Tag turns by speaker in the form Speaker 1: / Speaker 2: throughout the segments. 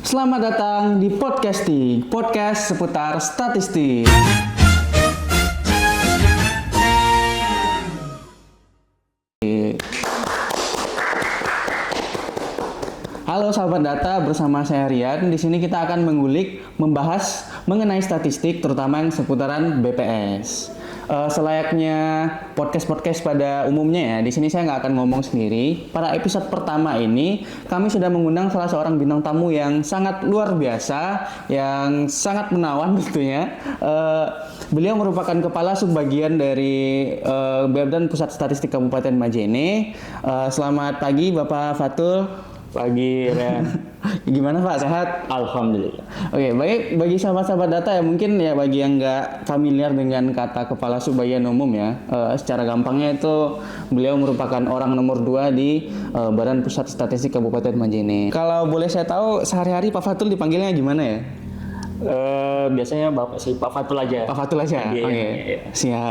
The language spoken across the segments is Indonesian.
Speaker 1: Selamat datang di Podcasting, podcast seputar statistik. Halo sahabat data, bersama saya Rian. Di sini kita akan membahas mengenai statistik, terutama yang seputaran BPS. Selayaknya podcast pada umumnya ya, di sini saya nggak akan ngomong sendiri. Pada episode pertama ini, kami sudah mengundang salah seorang bintang tamu yang sangat luar biasa, yang sangat menawan tentunya. Beliau merupakan kepala subbagian dari Badan Pusat Statistik Kabupaten Majene. Selamat pagi Bapak Fatul.
Speaker 2: Pagi, Ren.
Speaker 1: Gimana Pak, sehat?
Speaker 2: Alhamdulillah.
Speaker 1: Oke, baik bagi sahabat-sahabat data ya, mungkin ya bagi yang nggak familiar dengan kata kepala subbagian umum ya, secara gampangnya itu beliau merupakan orang nomor 2 di Badan Pusat Statistik Kabupaten Majene. Kalau boleh saya tahu sehari-hari Pak Fatul dipanggilnya gimana ya?
Speaker 2: Biasanya Bapak sih Pak Fatul aja.
Speaker 1: Pak Fatul aja.
Speaker 2: Iya,
Speaker 1: Oke.
Speaker 2: iya.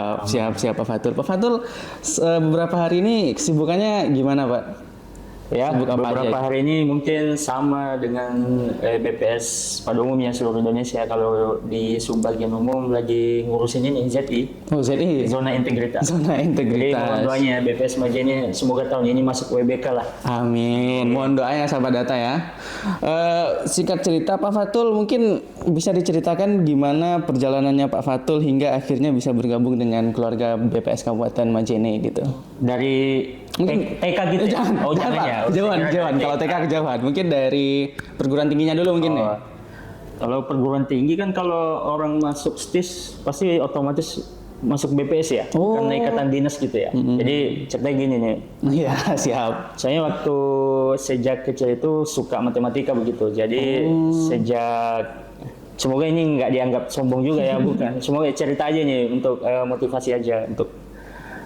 Speaker 1: Siap Pak Fatul. Pak Fatul beberapa hari ini kesibukannya gimana Pak?
Speaker 2: Ya, beberapa hari ini mungkin sama dengan BPS pada umumnya seluruh Indonesia. Kalau di subbagian umum lagi ngurusin ini ZI.
Speaker 1: Oh, ZI.
Speaker 2: Zona Integritas.
Speaker 1: Zona
Speaker 2: Jadi
Speaker 1: Integritas.
Speaker 2: mohon doanya BPS Majene semoga tahun ini masuk WBK lah.
Speaker 1: Amin. Mohon doanya sahabat data ya. Singkat cerita Pak Fatul, mungkin bisa diceritakan gimana perjalanannya Pak Fatul hingga akhirnya bisa bergabung dengan keluarga BPS Kabupaten Majene gitu.
Speaker 2: Dari
Speaker 1: Mungkin
Speaker 2: TK gitu.
Speaker 1: Jangan,
Speaker 2: Oh, jangan
Speaker 1: Pak.
Speaker 2: ya.
Speaker 1: Jauhan. Kalau TK kejauhan. Mungkin dari perguruan tingginya dulu mungkin ya.
Speaker 2: Kalau perguruan tinggi kan kalau orang masuk STIS pasti otomatis masuk BPS ya, karena ikatan dinas gitu ya. Jadi ceritanya gini nih.
Speaker 1: Iya, siap.
Speaker 2: Saya waktu sejak kecil itu suka matematika begitu. Jadi semoga ini nggak dianggap sombong juga ya, bukan. Semoga cerita aja nih untuk motivasi aja untuk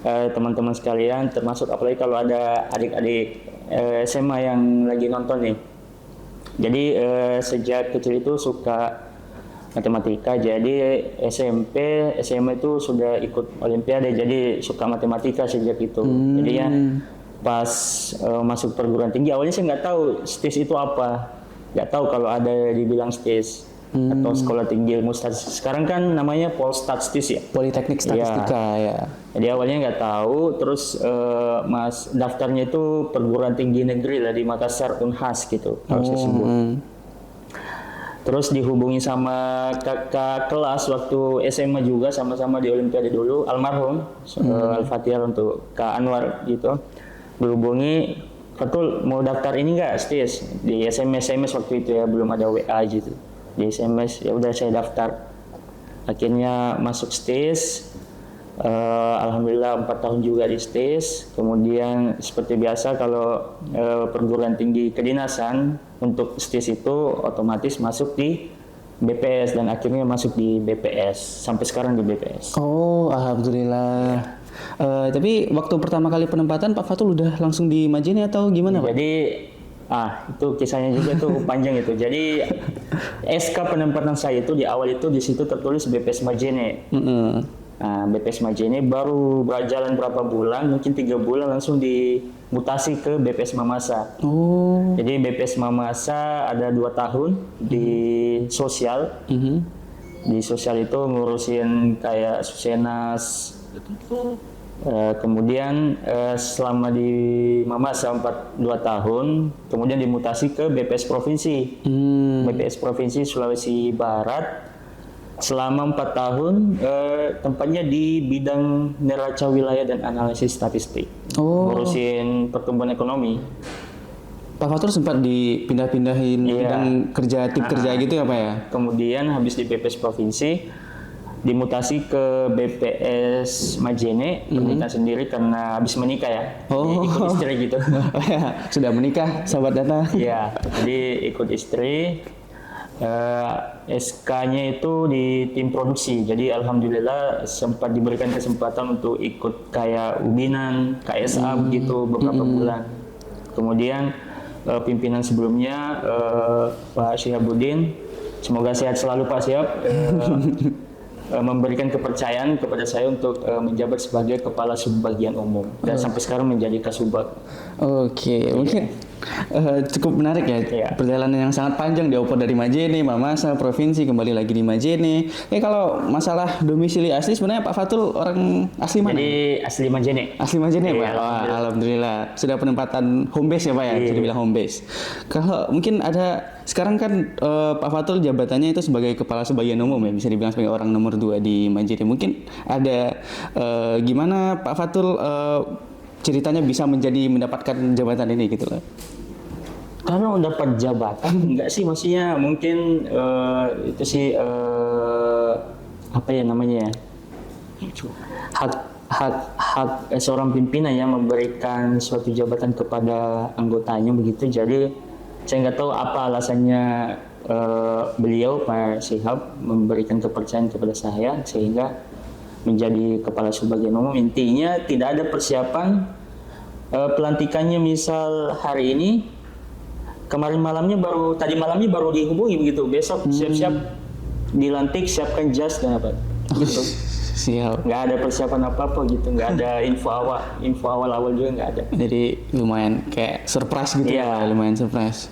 Speaker 2: teman-teman sekalian, termasuk apalagi kalau ada adik-adik SMA yang lagi nonton nih. Jadi sejak kecil itu suka matematika, jadi SMP, SMA itu sudah ikut olimpiade, jadi suka matematika sejak itu. Jadi ya pas masuk perguruan tinggi awalnya saya nggak tahu STIS itu apa, nggak tahu kalau ada dibilang STIS atau sekolah tinggi ilmu statistik. Sekarang kan namanya Polstatistik ya.
Speaker 1: Politeknik Statistika ya.
Speaker 2: Jadi awalnya nggak tahu, terus mas daftarnya itu perguruan tinggi negeri lah di Makassar, Unhas gitu harus disebut. Terus dihubungi sama kakak kelas waktu SMA juga, sama-sama di Olimpiade dulu, almarhum Al-Fatihah untuk Kak Anwar gitu. Dihubungi, Fatul mau daftar ini nggak STIS? Di SMS waktu itu ya, belum ada WA gitu. Di SMS ya udah saya daftar. Akhirnya masuk STIS. Alhamdulillah 4 tahun juga di STIS. Kemudian seperti biasa kalau perguruan tinggi kedinasan untuk STIS itu otomatis masuk di BPS dan akhirnya masuk di BPS sampai sekarang di BPS.
Speaker 1: Oh, alhamdulillah. Tapi waktu pertama kali penempatan Pak Fatul udah langsung di Majene atau gimana Pak?
Speaker 2: Jadi itu kisahnya juga tuh panjang itu. Jadi SK penempatan saya itu di awal itu di situ tertulis BPS Majene. Nah, BPS Majene baru berjalan berapa bulan, mungkin 3 bulan langsung dimutasi ke BPS Mamasa. Jadi BPS Mamasa ada 2 tahun di sosial. Di sosial itu ngurusin kayak Susenas. Kemudian selama di Mamasa 2 tahun, kemudian dimutasi ke BPS Provinsi. BPS Provinsi Sulawesi Barat selama 4 tahun, tempatnya di bidang neraca wilayah dan analisis statistik, ngurusin pertumbuhan ekonomi.
Speaker 1: Pak Fatul sempat dipindah-pindahin bidang kerja, tim kerja gitu ya Pak ya?
Speaker 2: Kemudian habis di BPS Provinsi dimutasi ke BPS Majene, menikah sendiri karena habis menikah ya, ikut istri gitu.
Speaker 1: Sudah menikah, sahabat data.
Speaker 2: Iya, jadi ikut istri. SK-nya itu di tim produksi, jadi alhamdulillah sempat diberikan kesempatan untuk ikut kayak ubinan, KSA begitu beberapa bulan. Kemudian pimpinan sebelumnya Pak Syihabuddin, semoga sehat selalu Pak Syihab. Memberikan kepercayaan kepada saya untuk menjabat sebagai kepala subbagian umum dan sampai sekarang menjadi kasubag.
Speaker 1: Oke, mungkin Cukup menarik ya,
Speaker 2: Iya.
Speaker 1: perjalanan yang sangat panjang dioper dari Majene, Mamasa, provinsi kembali lagi di Majene. Kalau masalah domisili asli sebenarnya Pak Fatul orang asli mana?
Speaker 2: Jadi asli Majene.
Speaker 1: Asli Majene
Speaker 2: Iya,
Speaker 1: Pak. Wah, alhamdulillah sudah penempatan home base ya Pak ya,
Speaker 2: Iya.
Speaker 1: bisa dibilang home base. Kalau mungkin ada sekarang kan Pak Fatul jabatannya itu sebagai kepala sebagian umum ya, bisa dibilang sebagai orang nomor 2 di Majene. Mungkin ada gimana Pak Fatul ceritanya bisa mendapatkan jabatan ini gitu loh.
Speaker 2: Kalau dapat jabatan enggak sih, maksudnya mungkin itu sih apa ya namanya ya, hak seorang pimpinan yang memberikan suatu jabatan kepada anggotanya begitu. Jadi saya nggak tahu apa alasannya beliau Pak Syihab memberikan kepercayaan kepada saya sehingga menjadi kepala sebagian umum. Intinya tidak ada persiapan pelantikannya, misal hari ini, tadi malamnya baru dihubungi begitu, besok siap-siap dilantik, siapkan jas dan apa gitu.
Speaker 1: Siap.
Speaker 2: Nggak ada persiapan apa-apa gitu, nggak ada info awal juga nggak ada.
Speaker 1: Jadi lumayan kayak surprise gitu
Speaker 2: Iya.
Speaker 1: ya, lumayan surprise.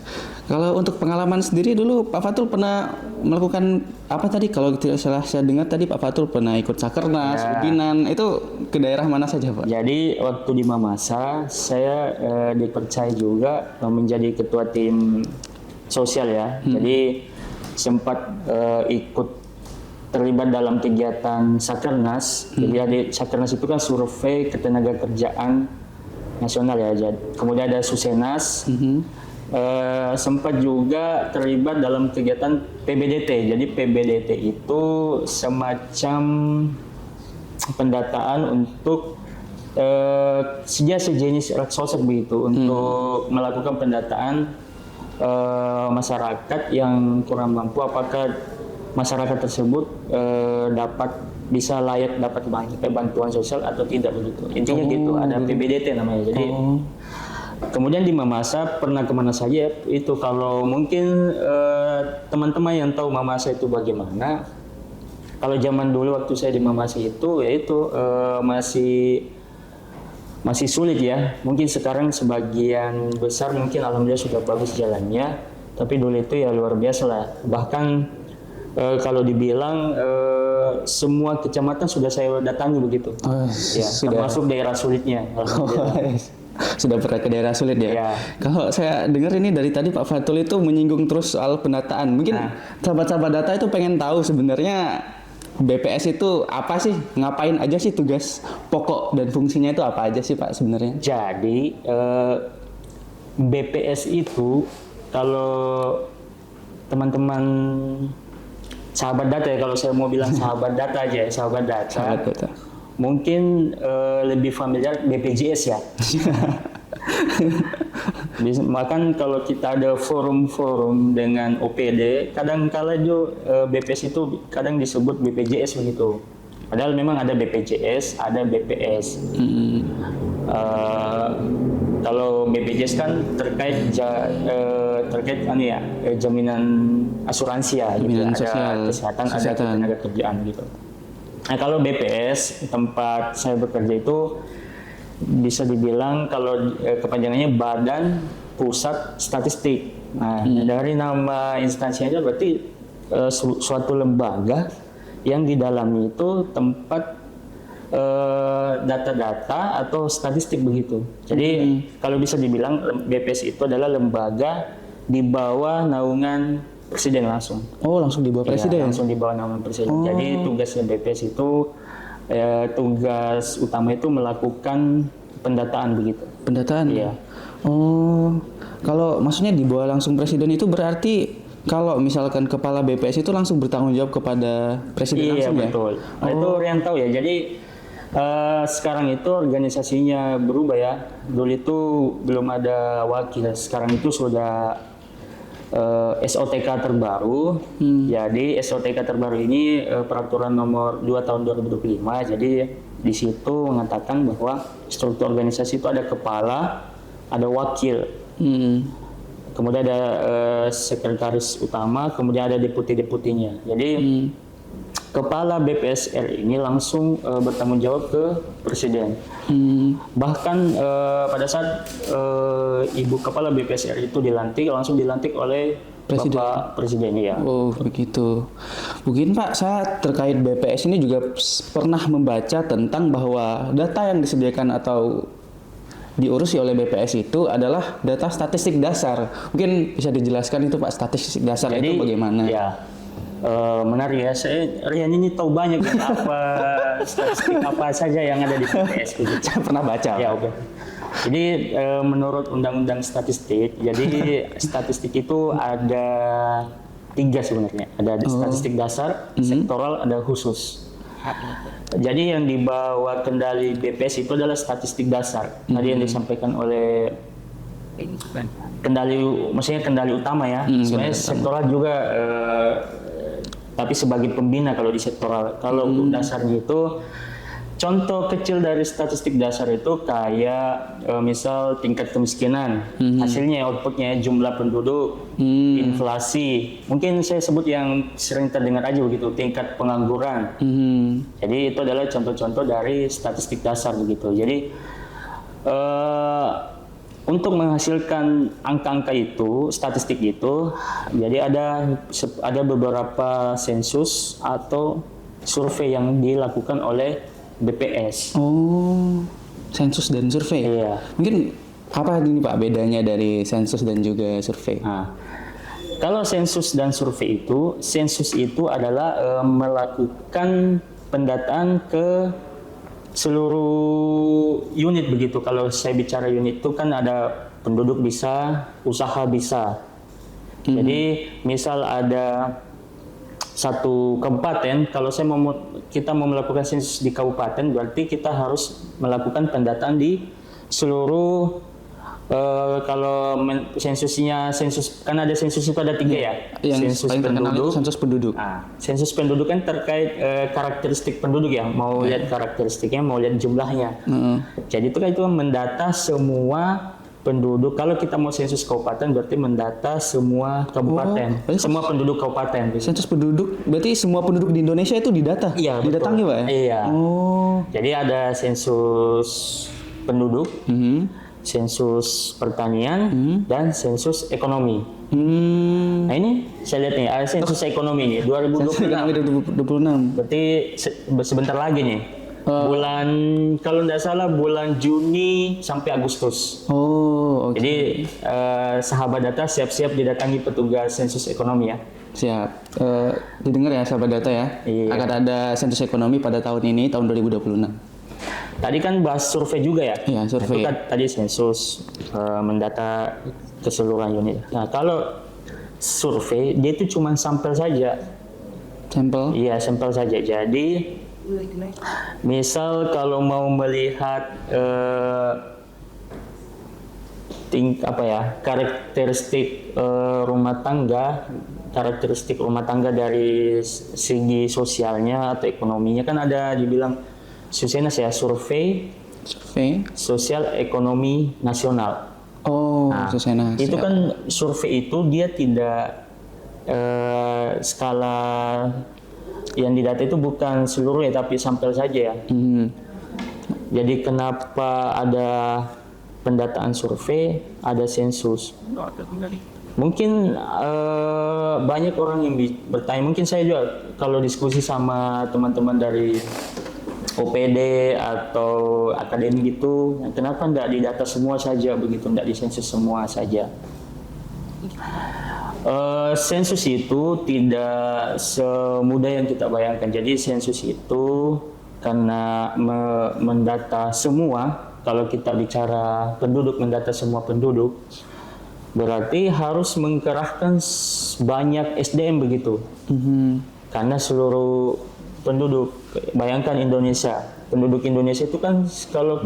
Speaker 1: Kalau untuk pengalaman sendiri dulu Pak Fatul pernah melakukan apa tadi? Kalau tidak salah saya dengar tadi Pak Fatul pernah ikut Sakernas,
Speaker 2: Ya.
Speaker 1: Upinan, itu ke daerah mana saja Pak?
Speaker 2: Jadi waktu di Mamasa saya dipercaya juga menjadi ketua tim sosial ya. Jadi sempat ikut terlibat dalam kegiatan Sakernas. Jadi Sakernas itu kan survei ketenagakerjaan nasional ya. Kemudian ada Susenas. Sempat juga terlibat dalam kegiatan PBDT. Jadi PBDT itu semacam pendataan untuk sejenis sosok begitu, untuk melakukan pendataan masyarakat yang kurang mampu, apakah masyarakat tersebut bisa layak dapat bantuan sosial atau tidak begitu. Intinya gitu, ada PBDT namanya. Jadi kemudian di Mamasa pernah kemana saja itu, kalau mungkin teman-teman yang tahu Mamasa itu bagaimana, kalau zaman dulu waktu saya di Mamasa itu yaitu masih sulit ya. Mungkin sekarang sebagian besar mungkin alhamdulillah sudah bagus jalannya, tapi dulu itu ya luar biasa lah. Bahkan kalau dibilang semua kecamatan sudah saya datangi begitu. Ya, termasuk daerah sulitnya. Alhamdulillah.
Speaker 1: Sudah pernah ke daerah sulit ya?
Speaker 2: Ya.
Speaker 1: Kalau saya dengar ini dari tadi Pak Fatul itu menyinggung terus soal pendataan. Mungkin sahabat-sahabat data itu pengen tahu sebenarnya BPS itu apa sih? Ngapain aja sih, tugas pokok dan fungsinya itu apa aja sih Pak sebenarnya?
Speaker 2: Jadi BPS itu kalau teman-teman sahabat data ya, kalau saya mau bilang sahabat data aja ya, sahabat data. Mungkin lebih familiar BPJS ya. Bahkan kalau kita ada forum-forum dengan OPD, kadang-kala juga BPS itu kadang disebut BPJS begitu. Padahal memang ada BPJS, ada BPS. Kalau BPJS kan terkait jaminan asuransi ya, gitu.
Speaker 1: Jaminan
Speaker 2: Ada
Speaker 1: sosial,
Speaker 2: kesehatan, ada tenaga kerjaan gitu. Nah, kalau BPS, tempat saya bekerja itu bisa dibilang kalau kepanjangannya Badan Pusat Statistik. Nah, dari nama instansinya berarti suatu lembaga yang di dalamnya itu tempat data-data atau statistik begitu. Jadi kalau bisa dibilang BPS itu adalah lembaga di bawah naungan Presiden langsung.
Speaker 1: Oh, langsung di bawah Presiden?
Speaker 2: Langsung di bawah naungan Presiden. Jadi tugasnya BPS itu, tugas utama itu melakukan pendataan begitu.
Speaker 1: Pendataan?
Speaker 2: Iya.
Speaker 1: Oh, kalau maksudnya di bawah langsung Presiden itu berarti kalau misalkan kepala BPS itu langsung bertanggung jawab kepada Presiden langsung ya?
Speaker 2: Iya, betul. Nah, itu Rian tahu ya. Jadi sekarang itu organisasinya berubah ya. Dulu itu belum ada wakil. Sekarang itu sudah SOTK terbaru. Jadi SOTK terbaru ini peraturan nomor 2 tahun 2025. Jadi di situ mengatakan bahwa struktur organisasi itu ada kepala, ada wakil. Kemudian ada sekretaris utama, kemudian ada deputi-deputinya. Jadi kepala BPS RI ini langsung bertanggung jawab ke presiden. Bahkan pada saat ibu kepala BPS RI itu langsung dilantik oleh
Speaker 1: Presiden.
Speaker 2: Bapak Presiden ya.
Speaker 1: Oh begitu. Mungkin Pak, saya terkait BPS ini juga pernah membaca tentang bahwa data yang disediakan atau diurusi oleh BPS itu adalah data statistik dasar. Mungkin bisa dijelaskan itu Pak, statistik dasar
Speaker 2: Jadi,
Speaker 1: itu bagaimana?
Speaker 2: Ya, menarik ya. Rian ini tahu banyak ya, statistik apa saja yang ada di BPS. Begitu.
Speaker 1: Saya pernah baca.
Speaker 2: Ya oke. Jadi menurut Undang-Undang Statistik, jadi statistik itu ada 3 sebenarnya. Ada statistik dasar, sektoral, ada khusus. Jadi yang dibawa kendali BPS itu adalah statistik dasar. Tadi yang disampaikan oleh maksudnya kendali utama ya. Sebenarnya sektoral juga, tapi sebagai pembina kalau di sektoral. Kalau untuk dasarnya itu, contoh kecil dari statistik dasar itu kayak misal tingkat kemiskinan, hasilnya outputnya jumlah penduduk, inflasi. Mungkin saya sebut yang sering terdengar aja begitu, tingkat pengangguran. Jadi itu adalah contoh-contoh dari statistik dasar begitu. Jadi untuk menghasilkan angka-angka itu, statistik itu, jadi ada beberapa sensus atau survei yang dilakukan oleh BPS.
Speaker 1: Oh, sensus dan survei.
Speaker 2: Iya.
Speaker 1: Mungkin apa ini Pak bedanya dari sensus dan juga survei?
Speaker 2: Nah, kalau sensus dan survei itu, sensus itu adalah melakukan pendataan ke seluruh unit begitu. Kalau saya bicara unit itu kan ada penduduk bisa, usaha bisa. Jadi misal ada satu kabupaten, kalau kita mau melakukan sensus di kabupaten, berarti kita harus melakukan pendataan di seluruh. Kalau sensus kan ada sensus itu ada 3 ya.
Speaker 1: Yang
Speaker 2: sensus
Speaker 1: paling terkenal itu sensus penduduk.
Speaker 2: Nah, sensus penduduk kan terkait karakteristik penduduk ya. Mau lihat karakteristiknya, mau lihat jumlahnya. Jadi itu kan mendata semua penduduk. Kalau kita mau sensus kabupaten berarti mendata semua kabupaten, semua penduduk kabupaten.
Speaker 1: Sensus penduduk berarti semua penduduk di Indonesia itu didata?
Speaker 2: Iya,
Speaker 1: didatangi Pak ya?
Speaker 2: Iya.
Speaker 1: Oh.
Speaker 2: Jadi ada sensus penduduk, sensus pertanian, dan sensus ekonomi. Nah ini saya lihat nih, ada sensus ekonomi nih, 2026. Berarti sebentar lagi nih. Bulan, kalau tidak salah bulan Juni sampai Agustus.
Speaker 1: Oh, oke.
Speaker 2: Jadi sahabat data siap-siap didatangi petugas sensus ekonomi ya.
Speaker 1: Siap. Didengar ya sahabat data ya.
Speaker 2: Iya.
Speaker 1: Akan ada sensus ekonomi pada tahun ini, tahun 2026.
Speaker 2: Tadi kan bahas survei juga ya.
Speaker 1: Iya, survei.
Speaker 2: Itu kan tadi sensus mendata keseluruhan unit. Nah, kalau survei dia itu cuma sampel saja.
Speaker 1: Sampel?
Speaker 2: Iya, sampel saja. Jadi misal kalau mau melihat karakteristik rumah tangga dari segi sosialnya atau ekonominya, kan ada dibilang Susenas ya, survei sosial ekonomi nasional.
Speaker 1: Oh,
Speaker 2: Nah,
Speaker 1: Susenas.
Speaker 2: itu
Speaker 1: Siap.
Speaker 2: kan survei itu dia tidak skala yang didata itu bukan seluruhnya tapi sampel saja ya. Jadi kenapa ada pendataan survei, ada sensus? Mungkin banyak orang yang bertanya, mungkin saya juga kalau diskusi sama teman-teman dari OPD atau akademi gitu, kenapa enggak didata semua saja begitu, enggak disensus semua saja? Sensus itu tidak semudah yang kita bayangkan. Jadi sensus itu karena mendata semua, kalau kita bicara penduduk, mendata semua penduduk, berarti harus mengkerahkan banyak SDM begitu. Karena seluruh penduduk, bayangkan Indonesia, penduduk Indonesia itu kan kalau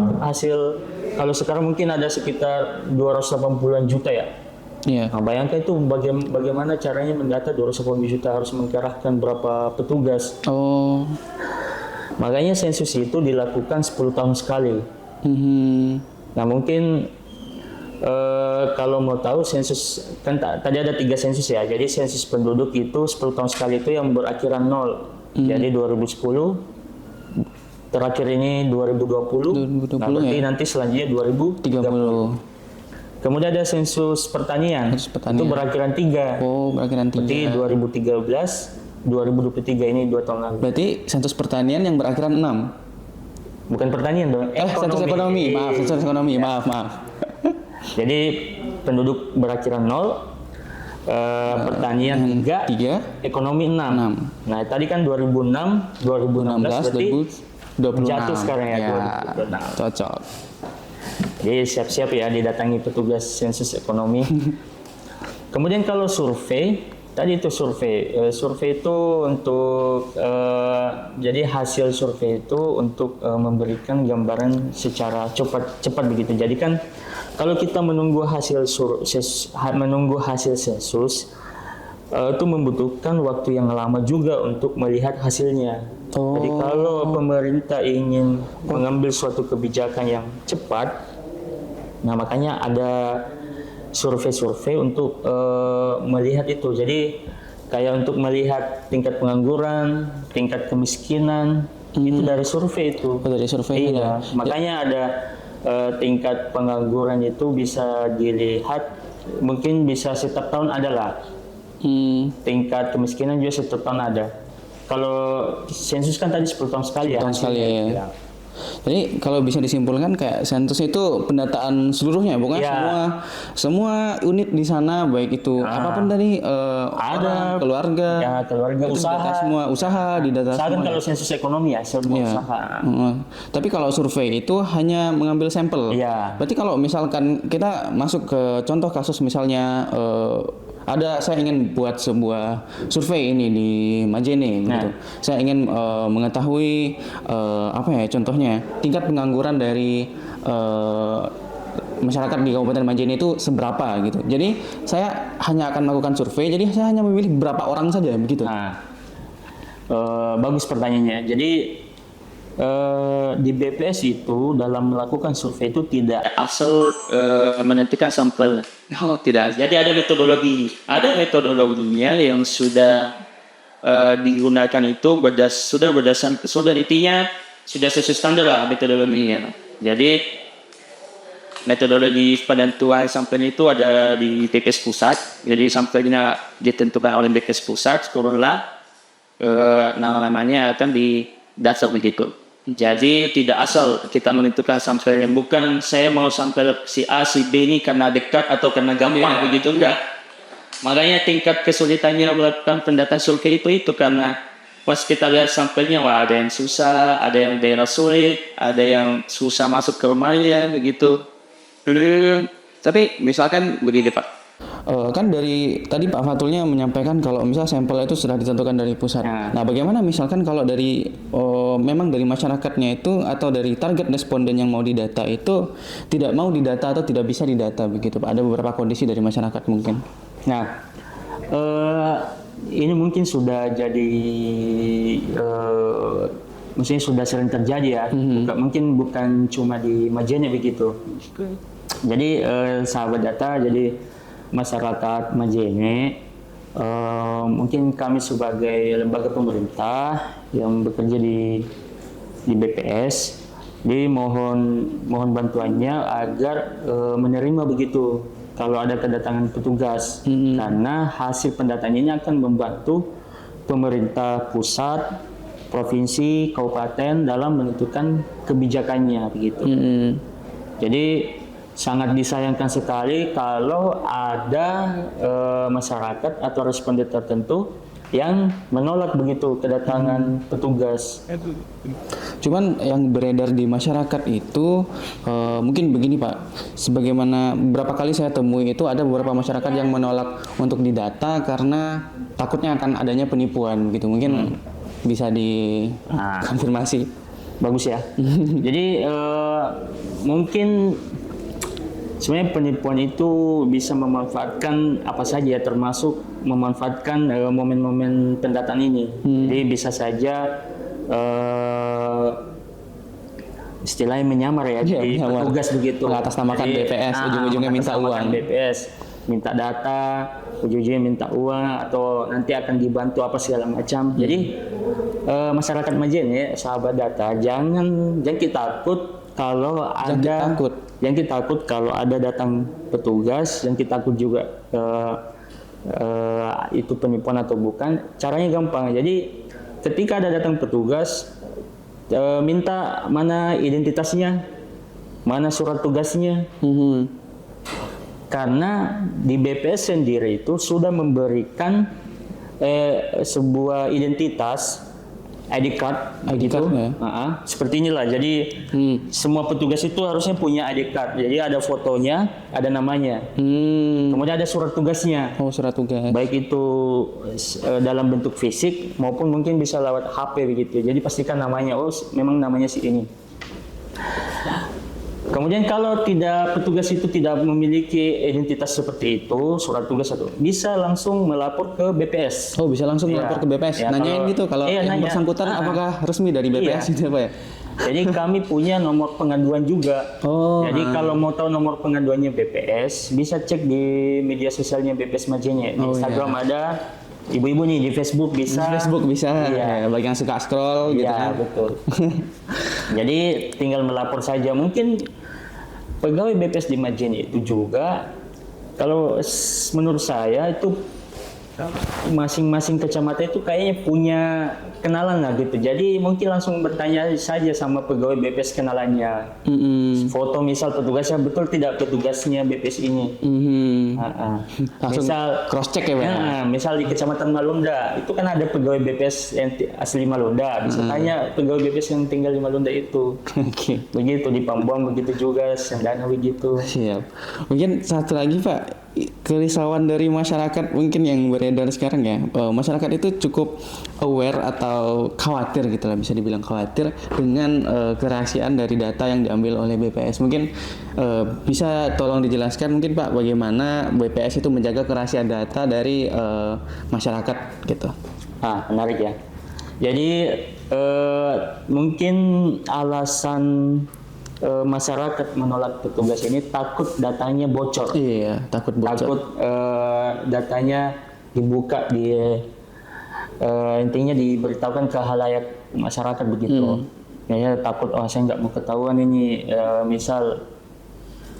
Speaker 2: sekarang mungkin ada sekitar 280 juta ya.
Speaker 1: Iya.
Speaker 2: Nah, bayangkan itu bagaimana caranya mendata 280 juta, harus mengkerahkan berapa petugas.
Speaker 1: Oh.
Speaker 2: Makanya sensus itu dilakukan 10 tahun sekali. Nah mungkin kalau mau tahu sensus, kan tadi ada 3 sensus ya. Jadi sensus penduduk itu 10 tahun sekali itu yang berakhiran 0. Jadi 2010, terakhir ini 2020,
Speaker 1: 2020
Speaker 2: nah berarti
Speaker 1: ya.
Speaker 2: nanti selanjutnya 2030.
Speaker 1: 30.
Speaker 2: Kemudian ada sensus pertanian,
Speaker 1: Sensus pertanian.
Speaker 2: itu berakhiran 3.
Speaker 1: Oh, berakhiran 3.
Speaker 2: Berarti 2013, 2023 ini 2 tahun lalu.
Speaker 1: Berarti sensus pertanian yang berakhiran 6.
Speaker 2: Bukan pertanian dong,
Speaker 1: Sensus ekonomi. Maaf, sensus ekonomi. Maaf.
Speaker 2: Jadi penduduk berakhiran 0, pertanian 3, ekonomi 6. Nah tadi kan 2006, 2016 berarti
Speaker 1: 2026.
Speaker 2: jatuh sekarang ya, 2026.
Speaker 1: Cocok.
Speaker 2: Jadi siap-siap ya didatangi petugas sensus ekonomi. Kemudian kalau survei, tadi itu survei itu untuk jadi hasil survei itu untuk memberikan gambaran secara cepat begitu. Jadi kan kalau kita menunggu hasil sensus itu membutuhkan waktu yang lama juga untuk melihat hasilnya. Jadi kalau pemerintah ingin mengambil suatu kebijakan yang cepat, nah makanya ada survei-survei untuk melihat itu. Jadi kayak untuk melihat tingkat pengangguran, tingkat kemiskinan, itu dari survei itu.
Speaker 1: Dari survei
Speaker 2: iya. Makanya ada tingkat pengangguran itu bisa dilihat, mungkin bisa setiap tahun ada lah. Tingkat kemiskinan juga setiap tahun ada. Kalau sensus kan tadi 10 tahun sekali
Speaker 1: 10 tahun sekali ya. Jadi kalau bisa disimpulkan kayak sensus itu pendataan seluruhnya, bukan semua unit di sana, baik itu apapun tadi ada keluarga, usaha didata semua.
Speaker 2: Kalau sensus ekonomi ya semua usaha.
Speaker 1: Tapi kalau survei itu hanya mengambil sampel. Berarti kalau misalkan kita masuk ke contoh kasus misalnya saya ingin buat sebuah survei ini di Majene gitu. Saya ingin mengetahui contohnya tingkat pengangguran dari masyarakat di Kabupaten Majene itu seberapa gitu. Jadi saya hanya akan melakukan survei. Jadi saya hanya memilih berapa orang saja begitu.
Speaker 2: Bagus pertanyaannya. Jadi di BPS itu dalam melakukan survei itu tidak asal menentukan sampel. Tidak. Jadi ada metodologi. Ada metodologinya yang sudah digunakan itu sudah intinya sudah sesuai standar lah metodologinya. Jadi metodologi penentuan sampel itu ada di BPS pusat. Jadi sampelnya ditentukan oleh BPS pusat, turunlah namanya akan di dasar begitu. Jadi tidak asal kita menentukan sampel yang bukan saya mau sampel si A si B ini karena dekat atau karena gampang begitu, enggak. Makanya tingkat kesulitannya melakukan pendataan survei itu karena pas kita lihat sampelnya ada yang susah, ada yang daerah sulit, ada yang susah masuk ke rumahnya begitu.
Speaker 1: Tapi misalkan begini Pak. Kan dari tadi Pak Fatulnya menyampaikan kalau misal sampel itu sudah ditentukan dari pusat. Nah, bagaimana misalkan kalau dari memang dari masyarakatnya itu atau dari target responden yang mau didata itu tidak mau didata atau tidak bisa didata begitu Pak? Ada beberapa kondisi dari masyarakat mungkin.
Speaker 2: Nah, ini mungkin sudah jadi maksudnya sudah sering terjadi ya. Mungkin bukan cuma di Majene begitu. Jadi sahabat data, jadi masyarakat Majene, mungkin kami sebagai lembaga pemerintah yang bekerja di BPS, jadi mohon bantuannya agar menerima begitu kalau ada kedatangan petugas, karena hasil pendataan ini akan membantu pemerintah pusat, provinsi, kabupaten dalam menentukan kebijakannya begitu. Jadi sangat disayangkan sekali kalau ada masyarakat atau responden tertentu yang menolak begitu kedatangan petugas.
Speaker 1: Cuman yang beredar di masyarakat itu mungkin begini Pak, sebagaimana beberapa kali saya temui itu ada beberapa masyarakat yang menolak untuk didata karena takutnya akan adanya penipuan gitu. Mungkin bisa dikonfirmasi.
Speaker 2: Bagus ya. Jadi mungkin sebenarnya penipuan itu bisa memanfaatkan apa saja, termasuk memanfaatkan momen-momen pendataan ini. Jadi bisa saja istilahnya menyamar ya, jadi petugas begitu.
Speaker 1: Mengatasnamakan BPS, ujung-ujungnya minta uang.
Speaker 2: BPS. minta data, ujung-ujungnya minta uang atau nanti akan dibantu apa segala macam. Jadi masyarakat Majen ya, sahabat data, jangan kita takut kalau jangan kita takut kalau ada datang petugas, jangan kita takut juga itu penipuan atau bukan. Caranya gampang. Jadi ketika ada datang petugas, minta mana identitasnya, mana surat tugasnya. Karena di BPS sendiri itu sudah memberikan sebuah identitas ID card gitu. Seperti inilah. Jadi semua petugas itu harusnya punya ID card. Jadi ada fotonya, ada namanya. Kemudian ada surat tugasnya.
Speaker 1: Oh, surat tugas.
Speaker 2: Baik itu dalam bentuk fisik maupun mungkin bisa lewat HP begitu. Jadi pastikan namanya, oh memang namanya si ini. Kemudian kalau petugas itu tidak memiliki identitas seperti itu, surat tugas atau bisa langsung melapor ke BPS.
Speaker 1: Oh, bisa langsung melapor ke BPS. Nanyain gitu kalau yang bersangkutan apakah resmi dari BPS gitu Pak ya?
Speaker 2: Jadi kami punya nomor pengaduan juga. Jadi kalau mau tahu nomor pengaduannya BPS, bisa cek di media sosialnya BPS Majen. Di Instagram ada, ibu-ibu nih di Facebook bisa.
Speaker 1: Di Facebook bisa. Ya, bagi yang suka scroll gitu kan.
Speaker 2: Betul. Jadi tinggal melapor saja. Mungkin pegawai BPS di Majen itu juga, kalau menurut saya itu masing-masing kecamatan itu kayaknya punya kenalan lah gitu. Jadi mungkin langsung bertanya saja sama pegawai BPS kenalannya. Foto misal petugasnya betul tidak petugasnya BPS ini.
Speaker 1: Langsung
Speaker 2: misal
Speaker 1: cross check ya Pak.
Speaker 2: Misal di Kecamatan Malunda itu kan ada pegawai BPS yang asli Malunda. Bisa tanya pegawai BPS yang tinggal di Malunda itu. Begitu di Pambuang begitu juga, Sendana begitu.
Speaker 1: Siap. Mungkin satu lagi Pak, kerisauan dari masyarakat mungkin yang beredar sekarang ya, masyarakat itu cukup aware atau khawatir gitu lah, bisa dibilang khawatir dengan kerahasiaan dari data yang diambil oleh BPS. Mungkin bisa tolong dijelaskan mungkin Pak, bagaimana BPS itu menjaga kerahasiaan data dari masyarakat gitu.
Speaker 2: Menarik ya. Jadi mungkin alasan masyarakat menolak petugas ini takut datanya bocor.
Speaker 1: Iya, takut bocor.
Speaker 2: Takut datanya dibuka, intinya diberitahukan ke halayak masyarakat begitu. Ya, takut saya nggak mau ketahuan ini, misal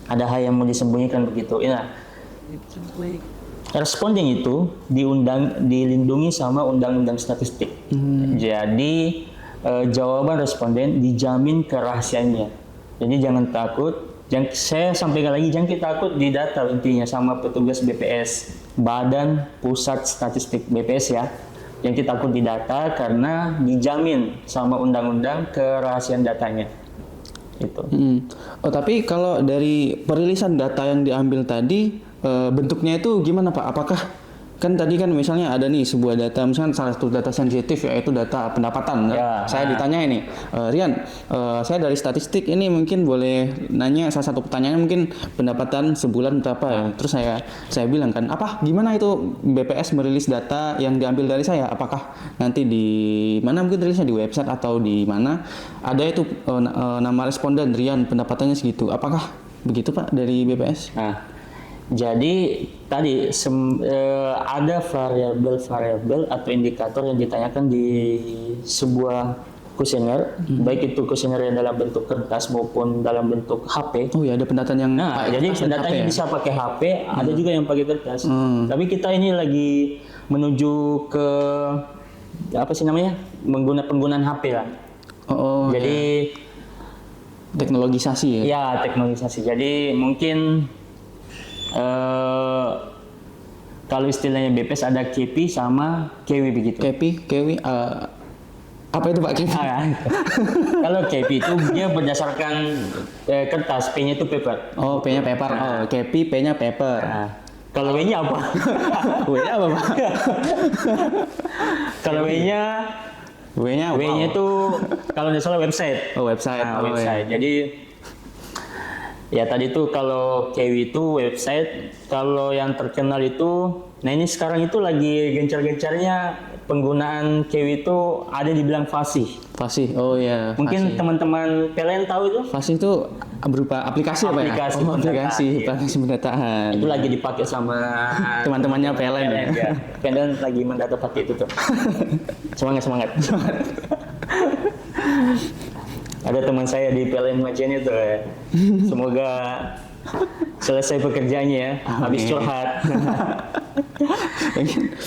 Speaker 2: ada hal yang mau disembunyikan begitu. Ya, responden itu dilindungi sama Undang-Undang Statistik. Jadi jawaban responden dijamin kerahasiaannya. Jadi jangan takut, saya sampaikan lagi, jangan kita takut didata intinya sama petugas BPS, Badan Pusat Statistik BPS ya. Yang kita takut didata karena dijamin sama undang-undang kerahasiaan datanya. Itu.
Speaker 1: Oh, tapi kalau dari perilisan data yang diambil tadi, bentuknya itu gimana Pak? Apakah kan tadi kan misalnya ada nih sebuah data, misalnya salah satu data sensitif yaitu data pendapatan. Saya ditanya ini, Rian, saya dari statistik ini mungkin boleh nanya salah satu pertanyaan, mungkin pendapatan sebulan berapa ya? Terus saya bilang kan, gimana itu BPS merilis data yang diambil dari saya? Apakah nanti di mana mungkin rilisnya di website atau di mana ada itu nama responden Rian pendapatannya segitu? Apakah begitu Pak dari BPS?
Speaker 2: Jadi tadi ada variabel atau indikator yang ditanyakan di sebuah kuesioner, baik itu kuesioner yang dalam bentuk kertas maupun dalam bentuk HP.
Speaker 1: Oh ya, ada pendataan yang
Speaker 2: jadi pendatanya bisa pakai HP, ada juga yang pakai kertas. Tapi kita ini lagi menuju ke penggunaan HP lah. Jadi
Speaker 1: teknologisasi ya?
Speaker 2: Ya, teknologisasi. Jadi mungkin kalau istilahnya BPS ada KEPI sama KEWI begitu.
Speaker 1: KEPI, apa itu Pak KEPI?
Speaker 2: Kalau KEPI itu dia berdasarkan kertas, P-nya itu paper.
Speaker 1: Oh, P-nya paper. KEPI, P-nya paper.
Speaker 2: Kalau W-nya apa?
Speaker 1: W-nya apa Pak?
Speaker 2: Kalau W-nya itu kalau tidak salah website.
Speaker 1: Website.
Speaker 2: Website.
Speaker 1: Ya.
Speaker 2: Jadi ya tadi tuh kalau KEWI itu website, kalau yang terkenal itu Nah ini sekarang itu lagi gencar-gencarnya penggunaan kewi itu ada dibilang fasih.
Speaker 1: Fasih. Oh ya.
Speaker 2: Mungkin teman-teman PLN tahu itu?
Speaker 1: Fasih itu berupa aplikasi apa ya?
Speaker 2: Aplikasi
Speaker 1: Oh,
Speaker 2: pendataan, iya.
Speaker 1: aplikasi pendataan.
Speaker 2: Itu lagi dipakai sama
Speaker 1: Teman-temannya PLN ya.
Speaker 2: ya. PLN lagi mendata pakai itu tuh. semangat. Ada teman saya di PLN Majene tuh ya. Semoga selesai pekerjaannya ya, habis curhat.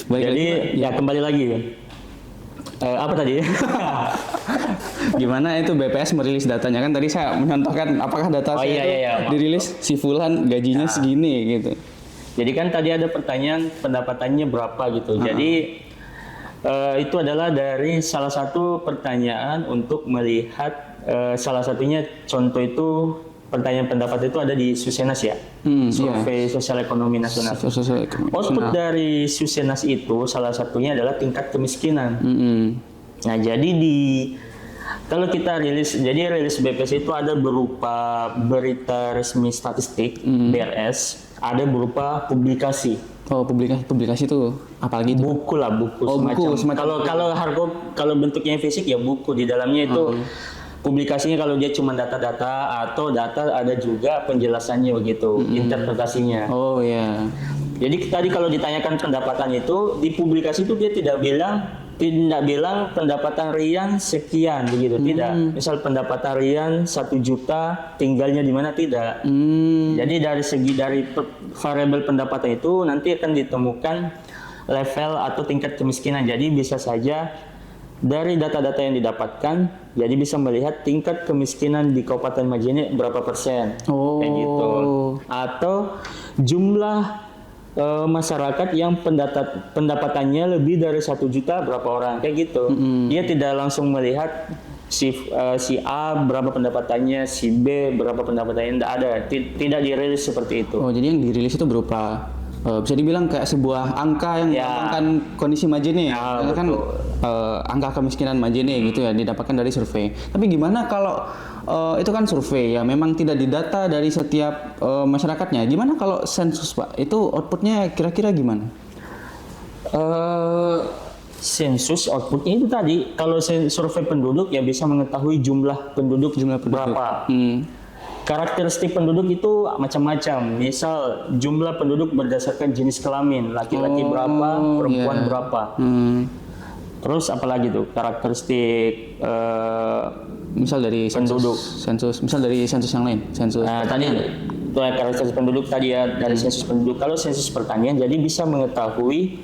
Speaker 2: Jadi ya kembali lagi. Apa tadi?
Speaker 1: Gimana itu BPS merilis datanya kan tadi saya mencontohkan apakah data saya itu dirilis si Fulan gajinya segini gitu.
Speaker 2: Jadi kan tadi ada pertanyaan pendapatannya berapa gitu. Jadi itu adalah dari salah satu pertanyaan untuk melihat salah satunya contoh itu pertanyaan pendapat itu ada di Susenas ya, Survei Sosial Ekonomi Nasional. Output dari Susenas itu salah satunya adalah tingkat kemiskinan. Nah jadi kalau kita rilis BPS itu ada berupa berita resmi statistik BRS, ada berupa publikasi.
Speaker 1: Oh publikasi itu apalagi itu?
Speaker 2: Buku lah, buku semacam. Kalau bentuknya fisik ya buku, di dalamnya itu publikasinya kalau dia cuma data-data atau data ada juga penjelasannya begitu, interpretasinya.
Speaker 1: Oh ya.
Speaker 2: Jadi tadi kalau ditanyakan pendapatan itu di publikasi itu dia tidak bilang pendapatan Rian sekian begitu, tidak. Misal pendapatan Rian 1 juta, tinggalnya di mana, tidak. Jadi dari variabel pendapatan itu nanti akan ditemukan level atau tingkat kemiskinan. Jadi bisa saja dari data-data yang didapatkan, jadi bisa melihat tingkat kemiskinan di Kabupaten Majene berapa persen, kayak gitu. Atau jumlah masyarakat yang pendapatannya lebih dari 1 juta berapa orang, kayak gitu. Dia tidak langsung melihat si A berapa pendapatannya, si B berapa pendapatannya, tidak ada, tidak dirilis seperti itu.
Speaker 1: Oh jadi yang dirilis itu berupa bisa dibilang kayak sebuah angka yang menggambarkan kondisi Majene ya, kan angka kemiskinan Majene gitu ya didapatkan dari survei. Tapi gimana kalau itu kan survei ya, memang tidak didata dari setiap masyarakatnya. Gimana kalau sensus Pak? Itu outputnya kira-kira gimana?
Speaker 2: Sensus outputnya itu tadi kalau survei penduduk ya bisa mengetahui jumlah penduduk berapa. Karakteristik penduduk itu macam-macam. Misal jumlah penduduk berdasarkan jenis kelamin, laki-laki berapa, perempuan berapa. Terus apalagi tuh karakteristik
Speaker 1: misal dari
Speaker 2: penduduk,
Speaker 1: sensus misal dari sensus yang lain, sensus.
Speaker 2: Nah, tadi itu karakteristik penduduk tadi ya dari sensus penduduk. Kalau sensus pertanian jadi bisa mengetahui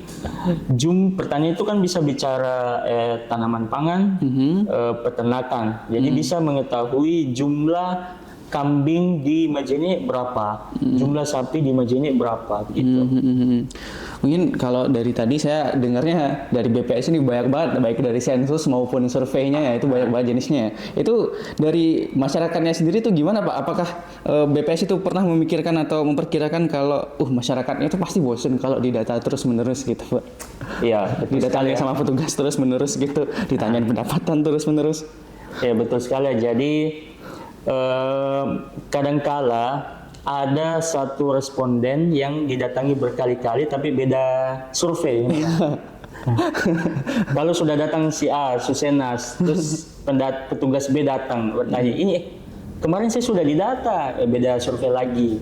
Speaker 2: pertanian itu kan bisa bicara tanaman pangan, peternakan. Jadi bisa mengetahui jumlah kambing di Majene berapa, jumlah sapi di Majene berapa, gitu.
Speaker 1: Mungkin kalau dari tadi saya dengarnya dari BPS ini banyak banget, baik dari sensus maupun surveinya ya, itu banyak banget jenisnya. Itu dari masyarakatnya sendiri itu gimana Pak? Apakah BPS itu pernah memikirkan atau memperkirakan kalau masyarakatnya itu pasti bosen kalau didata terus menerus gitu Pak?
Speaker 2: Iya,
Speaker 1: didatanya sama petugas terus menerus gitu, ditanyain pendapatan terus menerus.
Speaker 2: Ya betul sekali. Jadi kadangkala ada satu responden yang didatangi berkali-kali tapi beda survei. Kalau sudah datang si A, Susenas, terus petugas B datang bertanya, ini kemarin saya sudah didata, beda survei lagi.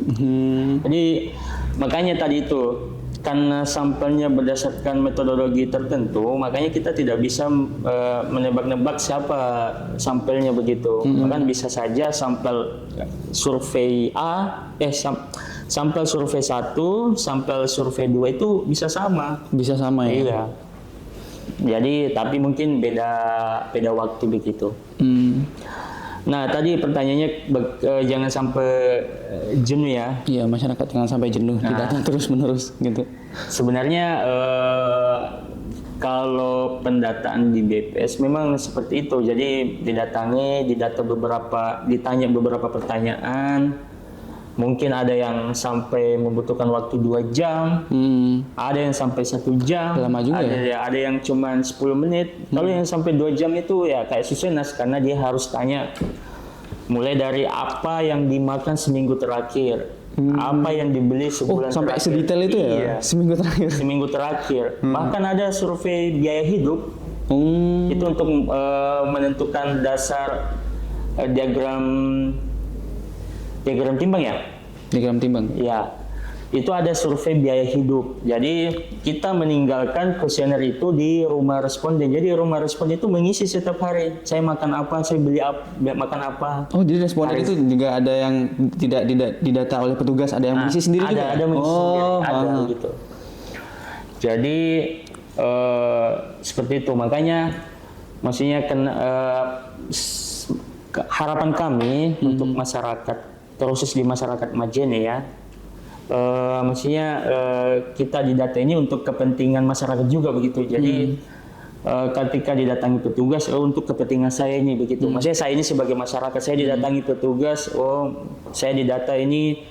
Speaker 2: Jadi makanya tadi itu karena sampelnya berdasarkan metodologi tertentu, makanya kita tidak bisa menebak-nebak siapa sampelnya begitu. Bahkan bisa saja sampel survei A, sampel survei 1, sampel survei 2 itu bisa sama.
Speaker 1: Bisa sama ya?
Speaker 2: Iya. Jadi, tapi mungkin beda waktu begitu. Nah, tadi pertanyaannya jangan sampai jenuh ya.
Speaker 1: Iya, masyarakat jangan sampai jenuh, didata terus-menerus gitu.
Speaker 2: Sebenarnya kalau pendataan di BPS memang seperti itu. Jadi ditanya beberapa pertanyaan. Mungkin ada yang sampai membutuhkan waktu 2 jam, ada yang sampai 1 jam,
Speaker 1: lama juga
Speaker 2: ada yang cuma 10 menit. Kalau yang sampai 2 jam itu ya kayak Susenas, karena dia harus tanya mulai dari apa yang dimakan seminggu terakhir, Apa yang dibeli sebulan
Speaker 1: Sampai
Speaker 2: terakhir.
Speaker 1: sedetail itu ya?
Speaker 2: Iya,
Speaker 1: Seminggu terakhir.
Speaker 2: seminggu terakhir. Bahkan ada survei biaya hidup itu untuk menentukan dasar diagram timbang ya.
Speaker 1: Diagram timbang.
Speaker 2: Ya, itu ada survei biaya hidup. Jadi kita meninggalkan kuesioner itu di rumah responden. Jadi rumah responden itu mengisi setiap hari. Saya makan apa, saya beli makan apa.
Speaker 1: Oh, jadi responden itu juga ada yang tidak didata oleh petugas, ada yang mengisi sendiri juga?
Speaker 2: Ada mengisi sendiri, ada
Speaker 1: ah.
Speaker 2: gitu. Jadi seperti itu. Makanya maksudnya harapan kami untuk masyarakat, terkhusus di masyarakat Majene ya. Maksudnya kita didata ini untuk kepentingan masyarakat juga begitu. Jadi ketika didatangi petugas, untuk kepentingan saya ini begitu. Maksudnya saya ini sebagai masyarakat, saya didatangi petugas, saya didata ini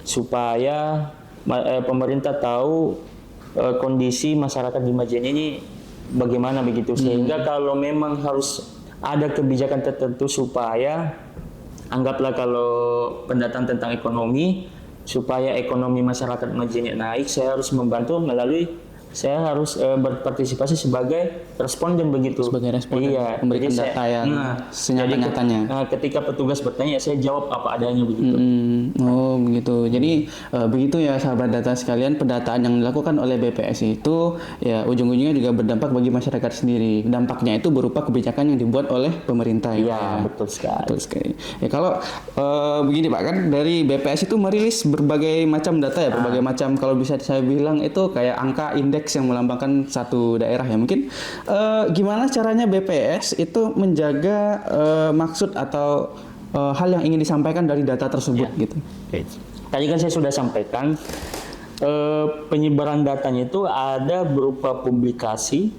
Speaker 2: supaya pemerintah tahu kondisi masyarakat di Majene ini bagaimana begitu. Sehingga kalau memang harus ada kebijakan tertentu supaya anggaplah kalau pendataan tentang ekonomi, supaya ekonomi masyarakat Majene naik, saya harus membantu saya harus berpartisipasi sebagai responden begitu.
Speaker 1: Sebagai responden,
Speaker 2: iya,
Speaker 1: memberikan data yang senyata-nyatanya.
Speaker 2: Ketika petugas bertanya, saya jawab apa adanya begitu.
Speaker 1: Oh begitu. Jadi begitu ya sahabat data sekalian, pendataan yang dilakukan oleh BPS itu ya ujung-ujungnya juga berdampak bagi masyarakat sendiri. Dampaknya itu berupa kebijakan yang dibuat oleh pemerintah.
Speaker 2: Iya, betul sekali.
Speaker 1: Betul sekali. Ya kalau begini Pak, kan dari BPS itu merilis berbagai macam data ya, berbagai macam, kalau bisa saya bilang itu kayak angka indeks yang melambangkan satu daerah ya. Mungkin gimana caranya BPS itu menjaga maksud atau hal yang ingin disampaikan dari data tersebut gitu.
Speaker 2: Tadi kan saya sudah sampaikan penyebaran datanya itu ada berupa publikasi,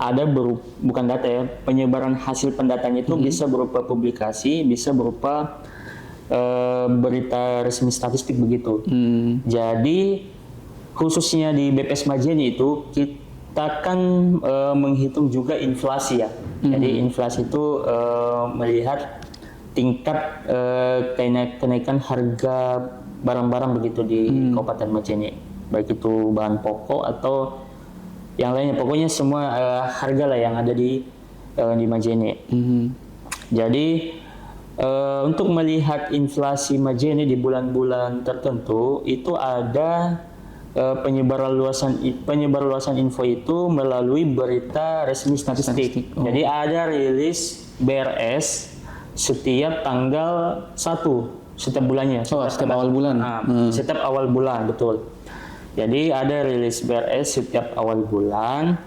Speaker 2: ada bukan data ya, penyebaran hasil pendatanya itu bisa berupa publikasi, bisa berupa berita resmi statistik begitu. Jadi khususnya di BPS Majene itu kita kan menghitung juga inflasi ya. Jadi inflasi itu melihat tingkat kenaikan harga barang-barang begitu di Kabupaten Majene, baik itu bahan pokok atau yang lainnya, pokoknya semua harga lah yang ada di Majene. Jadi untuk melihat inflasi Majene di bulan-bulan tertentu itu ada penyebaran luasan info itu melalui berita resmi statistik. Jadi ada rilis BRS setiap tanggal 1 setiap bulannya.
Speaker 1: Setiap awal bulan.
Speaker 2: Setiap awal bulan, betul. Jadi ada rilis BRS setiap awal bulan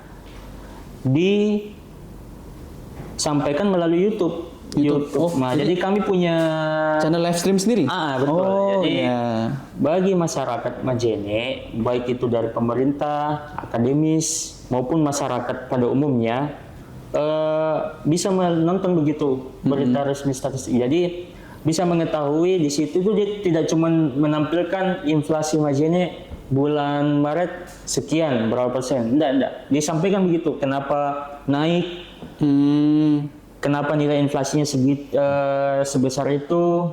Speaker 2: disampaikan melalui YouTube. Jadi kami punya
Speaker 1: channel live stream sendiri.
Speaker 2: Betul. Jadi bagi masyarakat Majene, baik itu dari pemerintah, akademis maupun masyarakat pada umumnya, bisa menonton begitu berita resmi statistik. Jadi bisa mengetahui di situ itu dia tidak cuma menampilkan inflasi Majene bulan Maret sekian berapa persen. Enggak. Disampaikan begitu. Kenapa naik? Kenapa nilai inflasinya sebesar itu?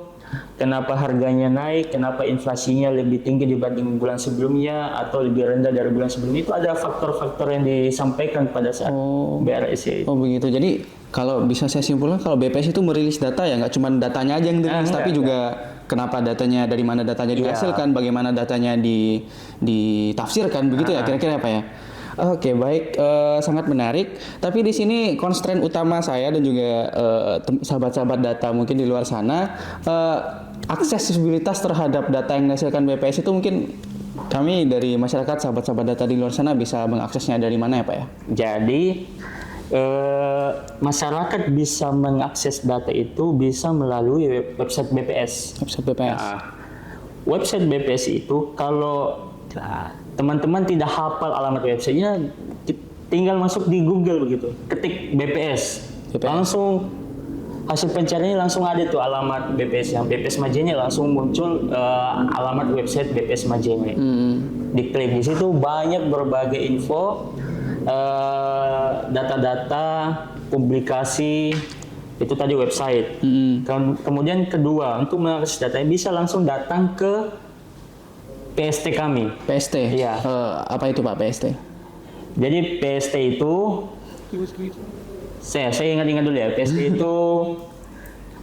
Speaker 2: Kenapa harganya naik? Kenapa inflasinya lebih tinggi dibanding bulan sebelumnya atau lebih rendah dari bulan sebelumnya? Itu ada faktor-faktor yang disampaikan pada saat BRS.
Speaker 1: Begitu. Jadi kalau bisa saya simpulkan, kalau BPS itu merilis data ya nggak cuma datanya aja yang dirilis, tapi juga kenapa datanya, dari mana datanya dihasilkan, bagaimana datanya ditafsirkan, begitu ya kira-kira apa ya? Oke, baik, sangat menarik. Tapi di sini constraint utama saya dan juga sahabat-sahabat data mungkin di luar sana, aksesibilitas terhadap data yang dihasilkan BPS itu mungkin kami dari masyarakat, sahabat-sahabat data di luar sana bisa mengaksesnya dari mana ya Pak ya? Jadi
Speaker 2: masyarakat bisa mengakses data itu bisa melalui website BPS.
Speaker 1: Website BPS.
Speaker 2: Website BPS itu kalau teman-teman tidak hafal alamat websitenya, tinggal masuk di Google begitu, ketik BPS. Langsung hasil pencariannya langsung ada tuh alamat BPS, yang BPS Majene langsung muncul alamat website BPS Majene. Diklik di situ banyak berbagai info, data-data, publikasi Itu tadi website. Kemudian kedua, untuk mengakses data bisa langsung datang ke PST kami.
Speaker 1: PST.
Speaker 2: Iya.
Speaker 1: Apa itu Pak PST?
Speaker 2: Jadi PST itu saya ingat-ingat dulu ya. PST itu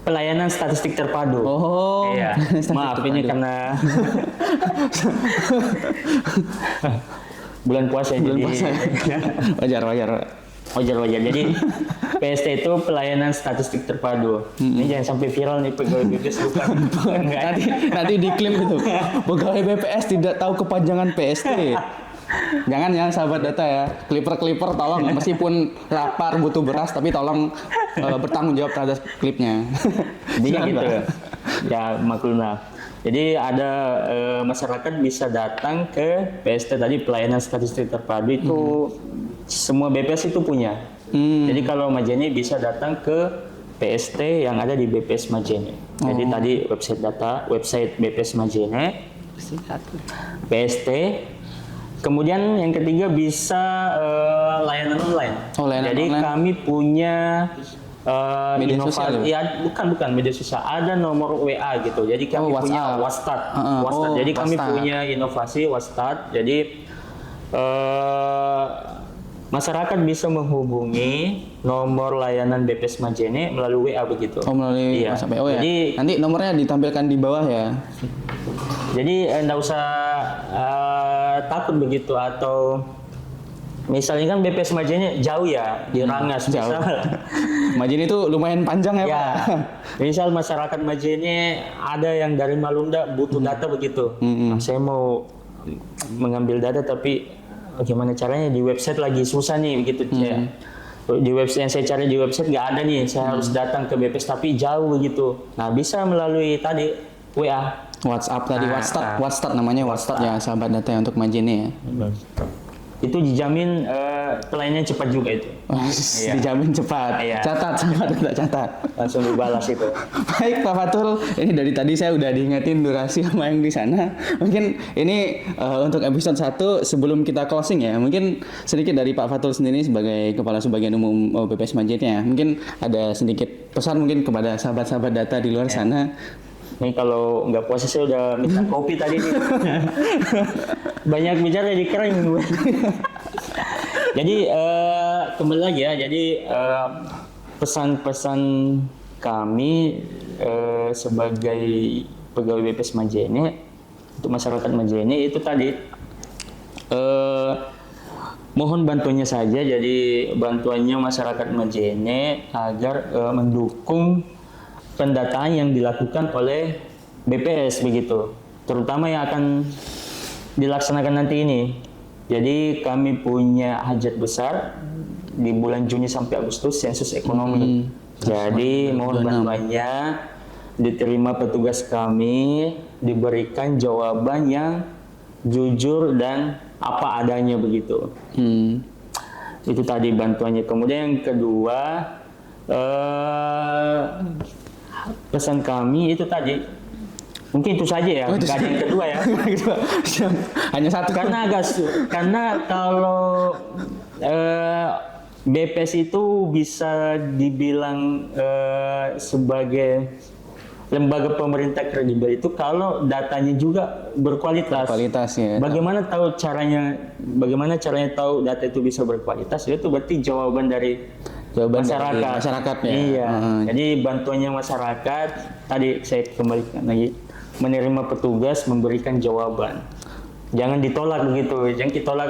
Speaker 2: pelayanan statistik terpadu.
Speaker 1: Oh.
Speaker 2: Iya.
Speaker 1: Statistik
Speaker 2: Maaf ini
Speaker 1: terpadu.
Speaker 2: karena bulan puasa
Speaker 1: Bulan
Speaker 2: jadi
Speaker 1: puasa. Wajar.
Speaker 2: wajar. Jadi PST itu pelayanan statistik terpadu. Ini jangan sampai viral nih pegawai BPS bukan. Enggak.
Speaker 1: Nanti diklaim itu. Pegawai BPS tidak tahu kepanjangan PST. Jangan ya sahabat data ya. Clipper tolong meskipun lapar butuh beras tapi tolong bertanggung jawab terhadap klipnya.
Speaker 2: Jadi
Speaker 1: Silakan,
Speaker 2: gitu.
Speaker 1: Pak.
Speaker 2: Ya maklumlah. Jadi ada masyarakat bisa datang ke PST tadi pelayanan statistik terpadu itu semua BPS itu punya. Jadi kalau Majene bisa datang ke PST yang ada di BPS Majene. Jadi tadi website BPS Majene, PST. Kemudian yang ketiga bisa layanan online.
Speaker 1: Layanan
Speaker 2: Jadi
Speaker 1: online.
Speaker 2: kami punya
Speaker 1: Media sosial
Speaker 2: ya, bukan media sosial, ada nomor WA gitu. Jadi kami punya
Speaker 1: WhatsApp.
Speaker 2: WhatsApp. Jadi kami
Speaker 1: WhatsApp.
Speaker 2: punya inovasi WhatsApp. Jadi masyarakat bisa menghubungi nomor layanan BPS Majene melalui WA begitu.
Speaker 1: Melalui
Speaker 2: Iya.
Speaker 1: WhatsApp. Ya.
Speaker 2: Jadi
Speaker 1: Nanti nomornya ditampilkan di bawah ya.
Speaker 2: Jadi enggak usah takut begitu atau misalnya kan BPS Majene jauh ya di Rangas
Speaker 1: jauh.
Speaker 2: misal.
Speaker 1: Majene itu lumayan panjang ya,
Speaker 2: Ya,
Speaker 1: Pak.
Speaker 2: misal masyarakat Majene ada yang dari Malunda butuh data begitu. Nah, saya mau mengambil data tapi bagaimana caranya di website lagi susah nih begitu ya. Di website yang saya cari di website nggak ada nih, saya harus datang ke BPS tapi jauh begitu. Nah bisa melalui tadi WA.
Speaker 1: WhatsApp tadi, WhatsApp namanya WhatsApp ya sahabat data ya, untuk Majene ya.
Speaker 2: Itu dijamin pelayanan cepat juga itu. Iya.
Speaker 1: Dijamin cepat.
Speaker 2: Iya.
Speaker 1: Catat sahabat data, catat.
Speaker 2: Langsung dibalas itu.
Speaker 1: Baik Pak Fatul, ini dari tadi saya udah diingetin durasi sama yang di sana. Mungkin ini untuk episode 1 sebelum kita closing ya. Mungkin sedikit dari Pak Fatul sendiri sebagai Kepala Subbagian Umum BPS Majene ya. Mungkin ada sedikit pesan mungkin kepada sahabat-sahabat data di luar sana.
Speaker 2: Nih kalau nggak puasa saya udah minta kopi tadi nih. Banyak bicara jadi kering gue. Jadi kembali lagi ya. Jadi pesan-pesan kami sebagai pegawai BPS Majene untuk masyarakat Majene itu tadi mohon bantuannya saja. Jadi bantuannya masyarakat Majene agar mendukung pendataan yang dilakukan oleh BPS begitu, terutama yang akan dilaksanakan nanti ini. Jadi kami punya hajat besar di bulan Juni sampai Agustus sensus ekonomi. Jadi mohon bantuannya diterima petugas kami, diberikan jawaban yang jujur dan apa adanya begitu. Itu tadi bantuannya. Kemudian yang kedua pesan kami itu tadi mungkin itu saja ya, nggak ada yang kedua ya.
Speaker 1: Hanya satu.
Speaker 2: Karena kalau BPS itu bisa dibilang sebagai lembaga pemerintah kredibel itu kalau datanya juga berkualitas.
Speaker 1: Kualitas ya.
Speaker 2: Bagaimana caranya tahu data itu bisa berkualitas? Itu berarti jawaban dari masyarakat
Speaker 1: ya.
Speaker 2: Iya. Jadi bantuannya masyarakat tadi saya kembalikan lagi, menerima petugas, memberikan jawaban. Jangan ditolak begitu, jangan ditolak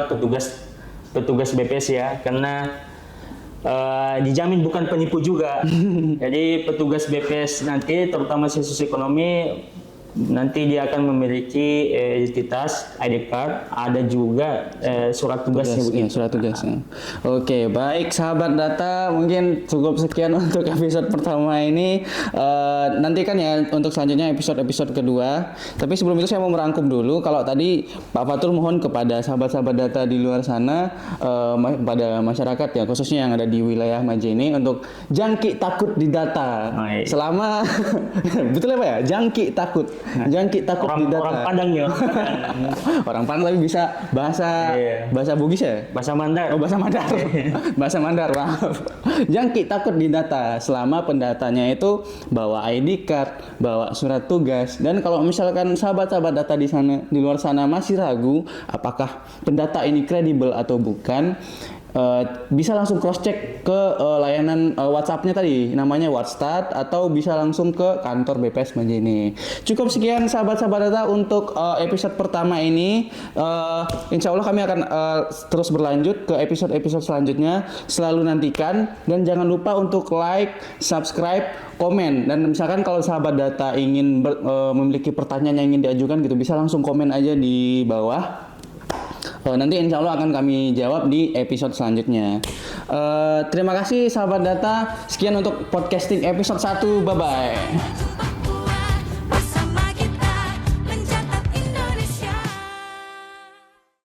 Speaker 2: petugas BPS ya, karena dijamin bukan penipu juga. Jadi petugas BPS nanti terutama sensus ekonomi nanti dia akan memiliki identitas ID card, ada juga surat tugasnya begitu.
Speaker 1: Surat tugasnya. Oke, baik sahabat data, mungkin cukup sekian untuk episode pertama ini. Nanti kan ya untuk selanjutnya episode kedua. Tapi sebelum itu saya mau merangkum dulu. Kalau tadi Pak Fatul mohon kepada sahabat-sahabat data di luar sana, pada masyarakat ya khususnya yang ada di wilayah Majene untuk jangkik takut di data. Selama betul ya Pak ya? Jangkik takut. Jangan kita takut di data.
Speaker 2: Orang Padang ya.
Speaker 1: Orang Padang tapi bisa bahasa
Speaker 2: Iya.
Speaker 1: bahasa Bugis ya?
Speaker 2: Bahasa Mandar.
Speaker 1: Oh, bahasa Mandar. Bahasa Mandar, maaf. Jangan kita takut di data selama pendatanya itu bawa ID card, bawa surat tugas. Dan kalau misalkan sahabat-sahabat data di sana di luar sana masih ragu apakah pendata ini kredibel atau bukan, bisa langsung cross check ke layanan WhatsApp-nya tadi, namanya WhatsApp, atau bisa langsung ke kantor BPS Majene. Cukup sekian sahabat-sahabat data untuk episode pertama ini. Insya Allah kami akan terus berlanjut ke episode-episode selanjutnya. Selalu nantikan dan jangan lupa untuk like, subscribe, komen. Dan misalkan kalau sahabat data ingin memiliki pertanyaan yang ingin diajukan gitu, bisa langsung komen aja di bawah. Nanti insya Allah akan kami jawab di episode selanjutnya. Terima kasih sahabat data. Sekian untuk podcasting episode 1. Bye-bye.